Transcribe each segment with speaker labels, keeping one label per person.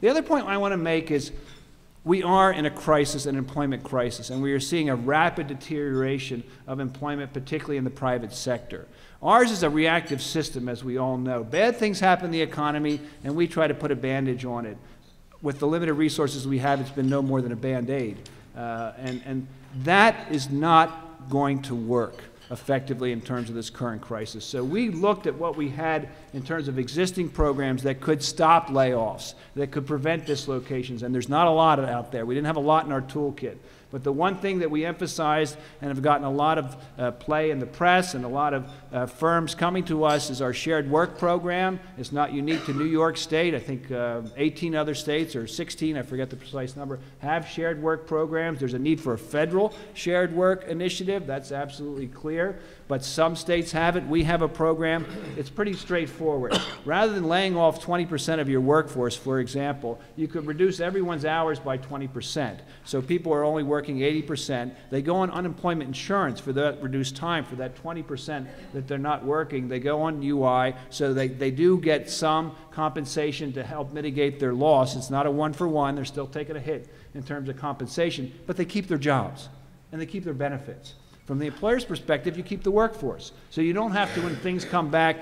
Speaker 1: The other point I want to make is we are in a crisis, an employment crisis, and we are seeing a rapid deterioration of employment, particularly in the private sector. Ours is a reactive system, as we all know. Bad things happen in the economy, and we try to put a bandage on it. With the limited resources we have, it's been no more than a Band-Aid. And that is not going to work effectively in terms of this current crisis. So we looked at what we had in terms of existing programs that could stop layoffs, that could prevent dislocations, and there's not a lot out there. We didn't have a lot in our toolkit. But the one thing that we emphasized and have gotten a lot of play in the press and a lot of firms coming to us is our shared work program. It's not unique to New York State. I think 18 other states, or 16, I forget the precise number, have shared work programs. There's a need for a federal shared work initiative. That's absolutely clear. But some states have it. We have a program. It's pretty straightforward. Rather than laying off 20% of your workforce, for example, you could reduce everyone's hours by 20%. So people are only working 80%. They go on unemployment insurance for that reduced time, for that 20% that they're not working. They go on UI, so they do get some compensation to help mitigate their loss. It's not a one-for-one. They're still taking a hit in terms of compensation, but they keep their jobs and they keep their benefits. From the employer's perspective, you keep the workforce. So you don't have to, when things come back,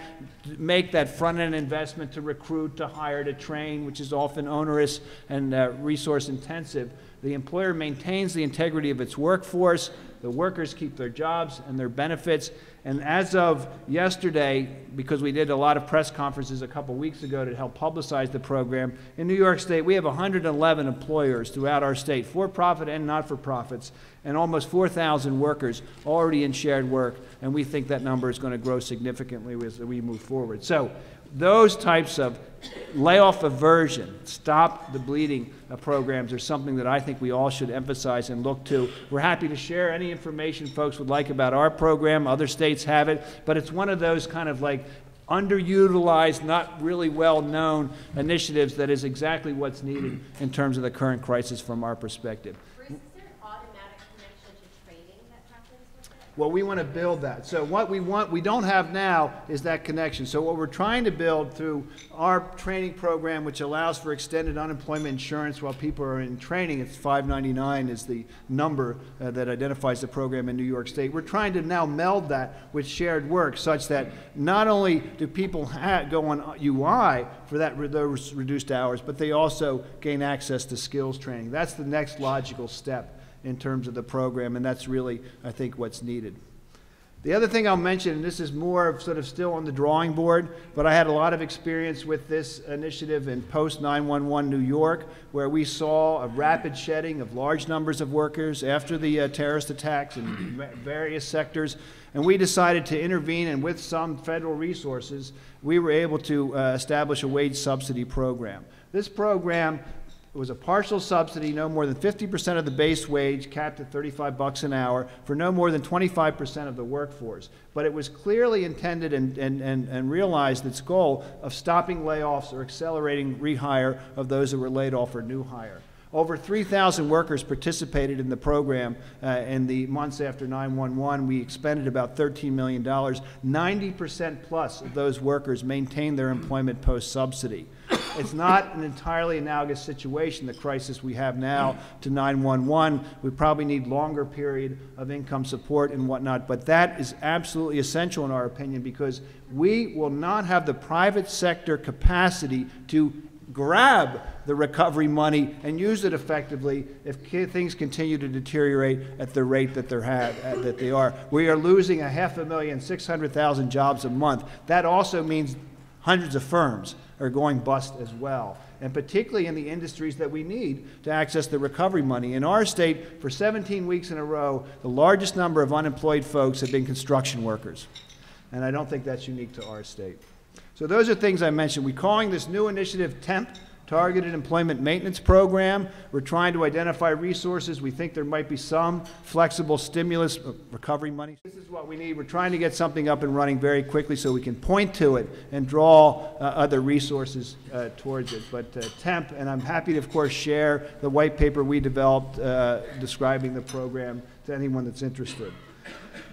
Speaker 1: make that front-end investment to recruit, to hire, to train, which is often onerous and resource-intensive. The employer maintains the integrity of its workforce. The workers keep their jobs and their benefits. And as of yesterday, because we did a lot of press conferences a couple weeks ago to help publicize the program, in New York State we have 111 employers throughout our state, for-profit and not-for-profits, and almost 4,000 workers already in shared work, and we think that number is going to grow significantly as we move forward. So those types of layoff aversion, stop the bleeding programs are something that I think we all should emphasize and look to. We're happy to share any information folks would like about our program. Other states have it, but it's one of those kind of like underutilized, not really well-known initiatives that is exactly what's needed in terms of the current crisis from our perspective.
Speaker 2: Bruce, is there an automatic connection to training that happens with it?
Speaker 1: Well, we want to build that. So what we don't have now is that connection. So what we're trying to build through our training program, which allows for extended unemployment insurance while people are in training, it's $5.99 is the number that identifies the program in New York State. We're trying to now meld that with shared work such that not only do people go on UI for those reduced hours, but they also gain access to skills training. That's the next logical step in terms of the program, and that's really, I think, what's needed. The other thing I'll mention, and this is more sort of still on the drawing board, but I had a lot of experience with this initiative in post-9/11 New York, where we saw a rapid shedding of large numbers of workers after the terrorist attacks in various sectors, and we decided to intervene, and with some federal resources, we were able to establish a wage subsidy program. This program was a partial subsidy, no more than 50% of the base wage, capped at $35 an hour, for no more than 25% of the workforce. But it was clearly intended and realized its goal of stopping layoffs or accelerating rehire of those that were laid off or new hire. Over 3,000 workers participated in the program in the months after 9/11. We expended about $13 million. 90% plus of those workers maintained their employment post-subsidy. It's not an entirely analogous situation, the crisis we have now, to 9/11. We probably need longer period of income support and whatnot, but that is absolutely essential in our opinion because we will not have the private sector capacity to grab the recovery money and use it effectively if things continue to deteriorate at the rate that they are. We are losing 500,000, 600,000 jobs a month. That also means hundreds of firms are going bust as well, and particularly in the industries that we need to access the recovery money. In our state, for 17 weeks in a row, the largest number of unemployed folks have been construction workers, and I don't think that's unique to our state. So those are things I mentioned. We're calling this new initiative TEMP, Targeted Employment Maintenance Program. We're trying to identify resources. We think there might be some flexible stimulus recovery money. This is what we need. We're trying to get something up and running very quickly so we can point to it and draw other resources towards it. But TEMP, and I'm happy to, of course, share the white paper we developed describing the program to anyone that's interested.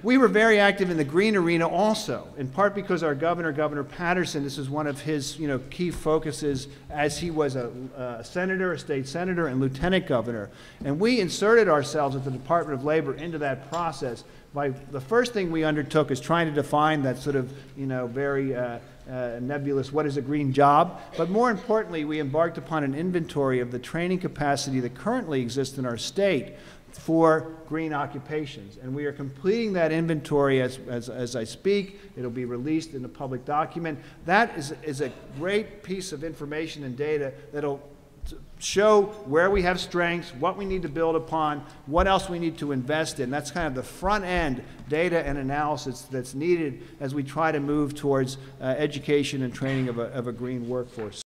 Speaker 1: We were very active in the green arena also, in part because our governor, Governor Patterson, this is one of his key focuses as he was a senator, a state senator, and lieutenant governor. And we inserted ourselves at the Department of Labor into that process. The first thing we undertook is trying to define that sort of very nebulous, what is a green job? But more importantly, we embarked upon an inventory of the training capacity that currently exists in our state for green occupations. And we are completing that inventory as I speak. It'll be released in a public document. That is a great piece of information and data that'll show where we have strengths, what we need to build upon, what else we need to invest in. That's kind of the front end data and analysis that's needed as we try to move towards education and training of a green workforce.